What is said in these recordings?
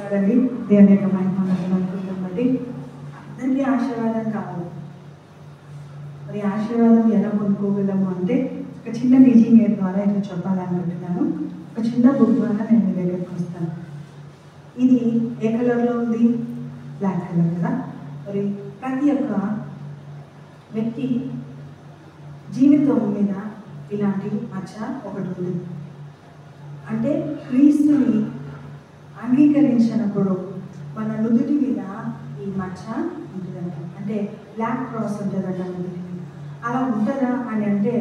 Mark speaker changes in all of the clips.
Speaker 1: బాగున్నారండి. దేవుని యొక్క మహిమను అనుకుంటున్నది అందరికీ ఆశీర్వాదం కావాలి. మరి ఆశీర్వాదం ఎలా పొందుకోగలము అంటే ఒక చిన్న టీచింగ్ ఎయిడ్ ద్వారా నేను చెప్పాలనుకుంటున్నాను. ఒక చిన్న బుక్ ద్వారా నేను మీ దగ్గరికి వస్తాను. ఇది ఏ కలర్లో ఉంది? బ్లాక్ కలర్ కదా. మరి ప్రతి ఒక్క వ్యక్తి జీవితం మీద ఇలాంటి మచ్చ ఒకటి ఉంది. అంటే క్రీస్తుని అంగీకరించినప్పుడు మన నుదుటి మీద ఈ మచ్చ ఉంటుందంట. అంటే బ్లాక్ క్రాస్ ఉంటుందంట నుదుటి మీద. అలా ఉంటుందా అని అంటే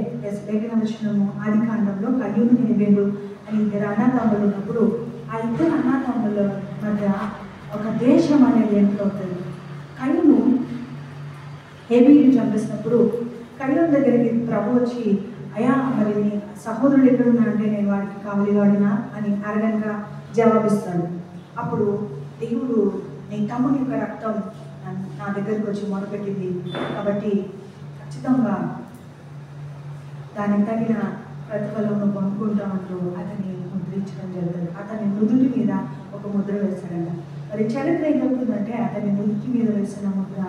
Speaker 1: లేఖన వచనము ఆదికాండంలో కయ్యూను హేబేలు అని ఇద్దరు అన్నదమ్ములు ఉన్నప్పుడు ఆ ఇద్దరు అన్నదమ్ముల మధ్య ఒక దేశం అనేది ఏర్పడుతుంది. కయ్యూను హేబేలుని చంపేసినప్పుడు కయ్యూను దగ్గరికి ప్రభు వచ్చి, అయ్యా మరి నీ సహోదరుడు ఎక్కడున్నా అంటే నేను వాడికి కావలివాడినా అని అరగంగా జవాబిస్తాడు. అప్పుడు దేవుడు నీ తమ్ముని యొక్క రక్తం నా దగ్గరికి వచ్చి మొదలుపెట్టింది కాబట్టి ఖచ్చితంగా దానికి తగిన ప్రతిఫలం కొనుక్కుంటామంటూ అతన్ని ముద్రించడం జరుగుతుంది. అతని నుదుటి మీద ఒక ముద్ర వేశాడంట. మరి చరిత్ర ఏం చెప్తుందంటే అతని నుదుటి మీద వేసిన ముద్ర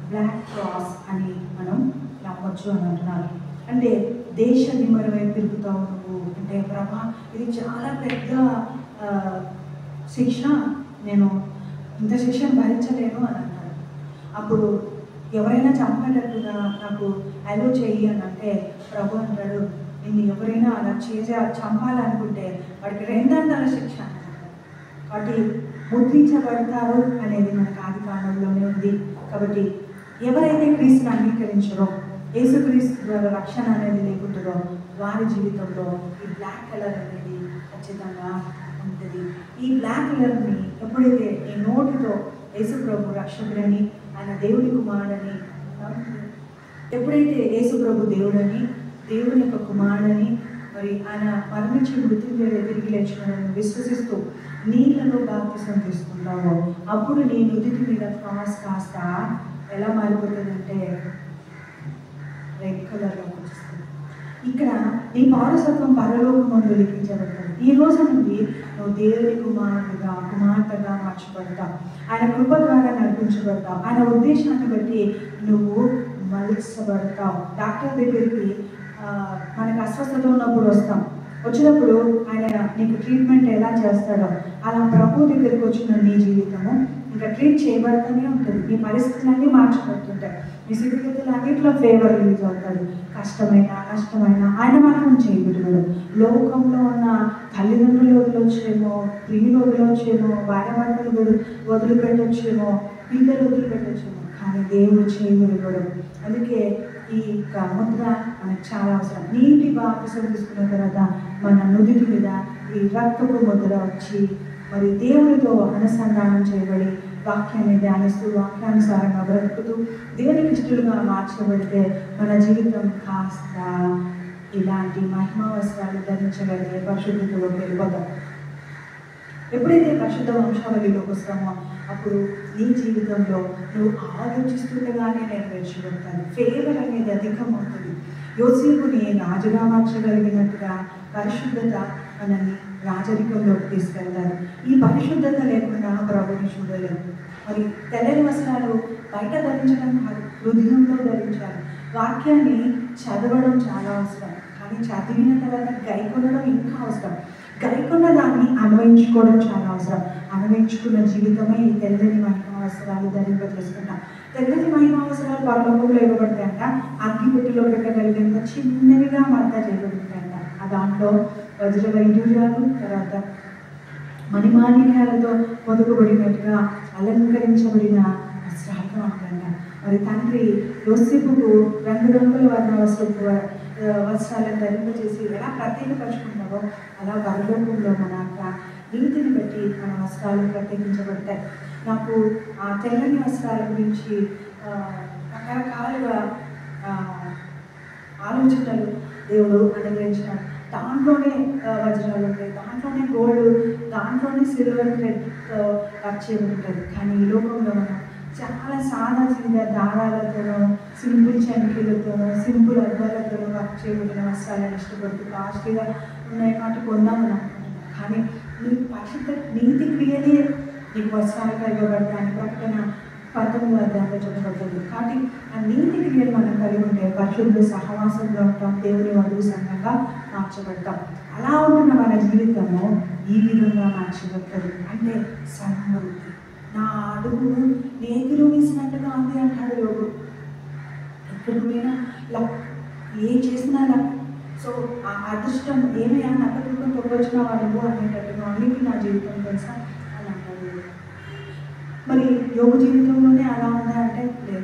Speaker 1: బ్లాక్ క్రాస్ అని మనం నమ్మొచ్చు అని అంటున్నారు. అంటే దేశ నిమ్మడి వైపు తిరుగుతావు నువ్వు అంటే ప్రభా ఇది చాలా పెద్ద శిక్ష, నేను ఇంత శిక్షను భరించలేను అని అన్నాడు. అప్పుడు ఎవరైనా చంపేటట్టుగా నాకు అలో చెయ్యి అని అంటే ప్రభు అంటాడు, నిన్ను ఎవరైనా అలా చంపాలనుకుంటే వాడికి 200 శిక్ష అన్నాడు. కాబట్టి ముద్రించబడతారు అనేది మనకు ఆదికాండంలోనే ఉంది. కాబట్టి ఎవరైతే క్రీస్తుని అంగీకరించారో, యేసుక్రీస్తు ద్వారా రక్షణ అనేది లేకుంటుందో వారి జీవితంలో ఈ బ్లాక్ కలర్ అనేది ఖచ్చితంగా ఉంటుంది. ఈ బ్లాక్ కలర్ని ఎప్పుడైతే ఈ నోటితో యేసు ప్రభు రక్షకుడని, ఆయన దేవుడి కుమారుడని, ఎప్పుడైతే యేసు ప్రభు దేవుడని, దేవుని యొక్క కుమారుడని, మరి ఆయన మరణించి మృత్యుంజయుడు తిరిగి లేచినాడని విశ్వసిస్తూ నీళ్ళలో బాప్తిసం తీసుకుంటావో అప్పుడు నీ నుదుటి మీద క్రాస్ కాస్త ఎలా మారిపోతుందంటే రెడ్ కలర్లోకి వచ్చేస్తుంది. ఇక్కడ నీ పౌరసత్వం పరలోకమందు లిఖించబడుతుంది. ఈ రోజు నుండి నువ్వు దేవుని కుమారుడుగా కుమార్తెగా మార్చబడతావు. ఆయన కృప ద్వారా నడిపించబడతావు. ఆయన ఉద్దేశాన్ని బట్టి నువ్వు మలిచబడతావు. డాక్టర్ దగ్గరికి మనకు అస్వస్థత ఉన్నప్పుడు వస్తాం. వచ్చినప్పుడు ఆయన నీకు ట్రీట్మెంట్ ఎలా చేస్తాడో అలా ప్రభు దగ్గరికి వచ్చిన నీ జీవితము ఇంకా ట్రీట్ చేయబడుతూనే ఉంటుంది. నీ పరిస్థితులన్నీ మార్చబడుతుంటాయి. నీ స్థితిగతులు అన్నింటిలో ఫేవర్ రిలీజ్ అవుతాడు. కష్టమైన నష్టమైన ఆయన మాత్రం చేయబడినాడు. లోకంలో ఉన్న తల్లిదండ్రులు వదిలొచ్చేమో, ప్రియులు వదిలొచ్చేమో, భార్య భర్తలు వదిలిపెట్టొచ్చేమో, పిల్లలు వదిలిపెట్టొచ్చేమో, కానీ దేవుడు చేయబడినాడు. అందుకే ఈ ముద్ర మనకు చాలా అవసరం. నీటి బాప్తిసం తీసుకున్న తర్వాత మన నుదుటి మీద ఈ రక్తపు ముద్ర వచ్చి మరి దేవునితో అనుసంధానం చేయబడి వాక్యాన్ని ధ్యానిస్తూ వాక్యానుసారంగా బ్రతుకుతూ దేవునికి ఇష్టలుగా మార్చబడితే మన జీవితం కాస్త ఇలాంటి మహిమా వస్త్రాలు ధరించగలిగే పరిశుద్ధతలోకి వెళ్ళిపోతాం. ఎప్పుడైతే పరిశుద్ధ వంశావళిలోకి వస్తామో అప్పుడు నీ జీవితంలో నువ్వు ఆలోచిస్తుండగానే నెరవేర్చబడతాను. ఫేవర్ అనేది అధికమవుతుంది. యోసేపుని రాజుగా మార్చగలిగినట్టుగా పరిశుద్ధత మనల్ని రాజరికంలోకి తీసుకెళ్తారు. ఈ పరిశుద్ధత లేకుండా ప్రభుని చూడలేము. మరి తెల్లని వస్త్రాలు బయట ధరించడం కాదు, హృదయంలో ధరించాలి. వాక్యాన్ని చదవడం చాలా అవసరం, కానీ చదివిన తర్వాత గైకొనడం ఇంకా అవసరం. గైకొన్న దాన్ని అన్వయించుకోవడం చాలా అవసరం. అన్వయించుకున్న జీవితమే ఈ తెల్లని మహిమా వస్త్రాలు ధరింపజేసుకుంటాం. తెల్లని మహిమా వస్త్రాలు పరలోకంలో ఇవ్వబడతాయంట. అగ్గిపెట్టెలో పెట్టగలిగేంత చిన్నవిగా మర్త చేయబడుతుంటాయంట. ఆ దాంట్లో వజ్ర వైడూర్యాలు, తర్వాత మణిమాణిక్యాలతో పొదుగుబడినట్టుగా అలంకరించబడిన వస్త్రాలుగా ఉంటాయంట. మరి తండ్రి యోసేపుకు రంగురంగుల వర్ణ వస్త్రాలను ధరింపజేసి ఎలా ప్రత్యేకపరుచుకుంటావో అలా పరలోకంలో మన నీతిని బట్టి మన వస్త్రాలు ప్రత్యేకించబడతాయి. నాకు ఆ తెల్లని వస్త్రాల గురించి రకరకాలుగా ఆలోచనలు దేవుడు అనుగ్రహించినాడు. దాంట్లోనే వజ్రాలు ఉంటాయి, దాంట్లోనే గోల్డ్, దాంట్లోనే సిల్వర్ థ్రెడ్తో వర్క్ చేయబడి ఉంటుంది. కానీ ఈ లోకంలో మనం చాలా సాదా సీదా దారాలతోనో, సింపుల్ చంకీలతోనో, సింపుల్ అద్దాలతోనో వర్క్ చేయబడిన వస్త్రాలను ఇష్టపడుతూ కాస్ట్లీగా ఉన్నాయి వాటి కొందామని అనుకుంటున్నాం. కానీ నీ పరిశుద్ధ నీతి క్రియలే నీకు వస్త్రాలుగా ఇవ్వబడతాయని ప్రకటన 19వ అధ్యాయంలో చెప్పబడుతుంది. కాబట్టి ఆ నీతి క్రియలు మనం కలిగి ఉంటే పరిశుద్ధుల సహవాసంలో ఉంటాం, దేవుని వధువు సంఘంగా మార్చబడతాం. అలా ఉంటున్న మన జీవితము ఈ విధంగా మార్చబడుతుంది. అంటే సమృద్ధి. నా అడుగు నేతిలో వేసినట్టుగా ఉంది అంటాడు యోగు. ఎక్కడికి పోయినా లక్, ఏం చేసినా లక్. సో ఆ అదృష్టం ఏమైనా నక్కడుకుని తొక్కొచ్చిన వాళ్ళు అనేటట్టుగా అన్నిటి నా జీవితం తెలుసా అని అంటాడు. మరి యోగ జీవితంలోనే అలా ఉందా అంటే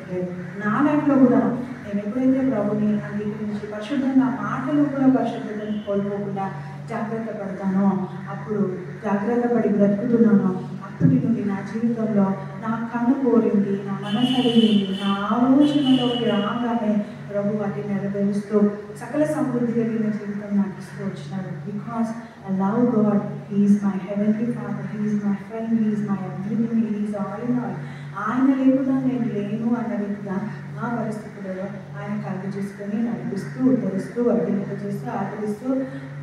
Speaker 1: లేదు. నా లైఫ్లో కూడా నేను ఎప్పుడైతే ప్రభుని అంగీకరించి పరిశుద్ధంగా మాటలు కూడా పరిశుద్ధతను కోల్పోకుండా జాగ్రత్త పడతానో, అప్పుడు జాగ్రత్త పడి బ్రతుకుతున్నానో, అప్పటి నుండి నా జీవితంలో నా కన్ను కోరింది, నా మనసు అడిగింది, నా ఆలోచనలోకి రాగానే ప్రభు వాటిని నెరవేరుస్తూ సకల సమృద్ధి కలిగిన జీవితం నాకు ఇస్తూ వచ్చినాడు. Because I love God, he is my heavenly father, he is my friend, he is my everything, he is all in all. ఆయన లేకుండా నేను లేను అన్న రీతిగా నా పరిస్థితులలో ఆయన కలుగు చేసుకొని నడిపిస్తూ, ఉద్ధరిస్తూ, వర్ధింప చేస్తూ, ఆదరిస్తూ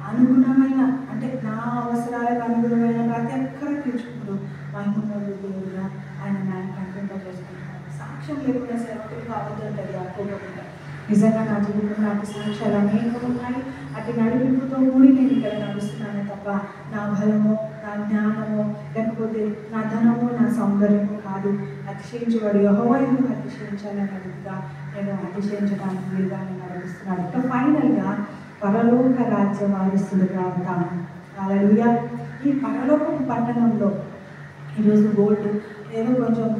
Speaker 1: అనుగుణమైన, అంటే నా అవసరాలకు అనుగుణమైన ప్రతి ఒక్కరూ తీర్చుకుంటూ మహిమలు దేవుడుగా ఆయన న్యాయం కంటింప చేసుకుంటాను. సాక్ష్యం లేకుండా సేవకులు కావద్దంటారు యాకోబు. నిజంగా నా జీవితంలో అటు సాక్ష్యాలు అనేకం ఉన్నాయి. అటు నడిపింపుతో కూడి నేను ఇక్కడ నడుస్తున్నానే తప్ప నా బలము, నా జ్ఞానము, లేకపోతే నా ధనము, నా సౌందర్యము కాదు. అతిశయించేవాడు యెహోవా ఎందుకు అతిశయించాలనే విధంగా నేను అతిశయించడానికి వీలుగా నేను నడిపిస్తున్నాను. ఇక ఫైనల్గా పరలోక రాజ్య వారసులుగా ఉంటాము. హల్లెలూయా. ఈ పరలోకపు పట్టణంలో ఈరోజు గోల్డ్ ఏదో కొంచెం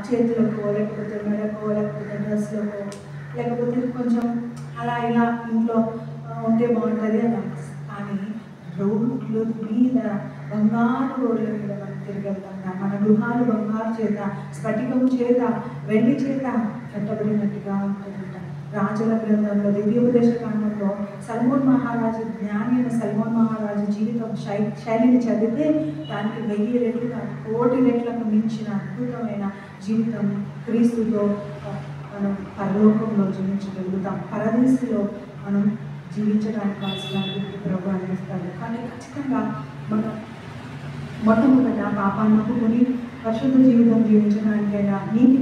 Speaker 1: చేతులకు, లేకపోతే మెడకో, లేకపోతే డ్రెస్లకు, లేకపోతే కొంచెం అలా ఇలా ఇంట్లో ఉంటే బాగుంటుంది అని అనిపిస్తుంది. కానీ రోడ్ల మీద, బంగారు రోడ్ల మీద మనం తిరగలుగుతాం. మన గృహాలు బంగారు చేత, స్ఫటికము చేత, వెండి చేత కట్టబడినట్టుగా ఉంటుందంట. రాజుల గ్రంథంలో ద్వితీయోపదేశ కాండంలో సల్మోన్ మహారాజు, జ్ఞాని అయిన సల్మోన్ మహారాజు జీవితం శైలిని చదివితే దానికి 1000 రెట్లుగా, 1,000,000 రెట్లకు మించిన అద్భుతమైన జీవితం క్రీస్తుతో మనం పరలోకంలో జీవించగలుగుతాం. పరదేశంలో మనం జీవించడానికి కావాల్సిన ప్రభు అందిస్తాడు. కానీ ఖచ్చితంగా మనం మొట్టమొదట పాపాన్ని ఒప్పుకొని పరిశుద్ధ జీవితం జీవించడానికైనా నీటి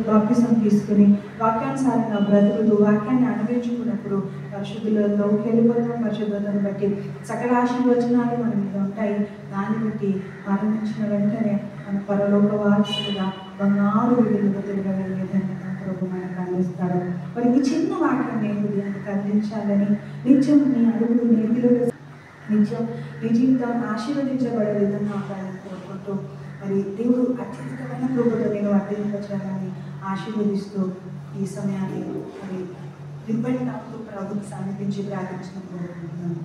Speaker 1: బాప్తిసం తీసుకుని వాక్యానుసారంగా బ్రతుకుతూ వాక్యాన్ని అనుభవించుకున్నప్పుడు పరిశుద్ధులలోకి వెళ్ళిపోతాం. పరిశుద్ధతను బట్టి సకల ఆశీర్వచనాలు మన మీద ఉంటాయి. దాన్ని బట్టి మరణించిన వెంటనే మన పరలోక వారసులుగా బంగారు వీధులుగా తిరగగలిగే ధన్యత ప్రభు మనకు అందిస్తాడు. మరి ఈ చిన్న వాక్యం నేను దీనికి అందించాలని, నిత్యం నీ అడుగులు నీతిలో నిత్యం నీ జీవితం ఆశీర్వదించబడే విధంగా ఉంటాయని కోరుకుంటూ, మరి దేవుడు అత్యధికమైన కృపతో నేను వర్ధింపచేయాలని ఆశీర్వదిస్తూ ఈ సమయాన్ని మరి రిపెంట్ అవుతూ ప్రభుత్వం సమీపించి ప్రార్థించిన కోరుకుంటున్నాను.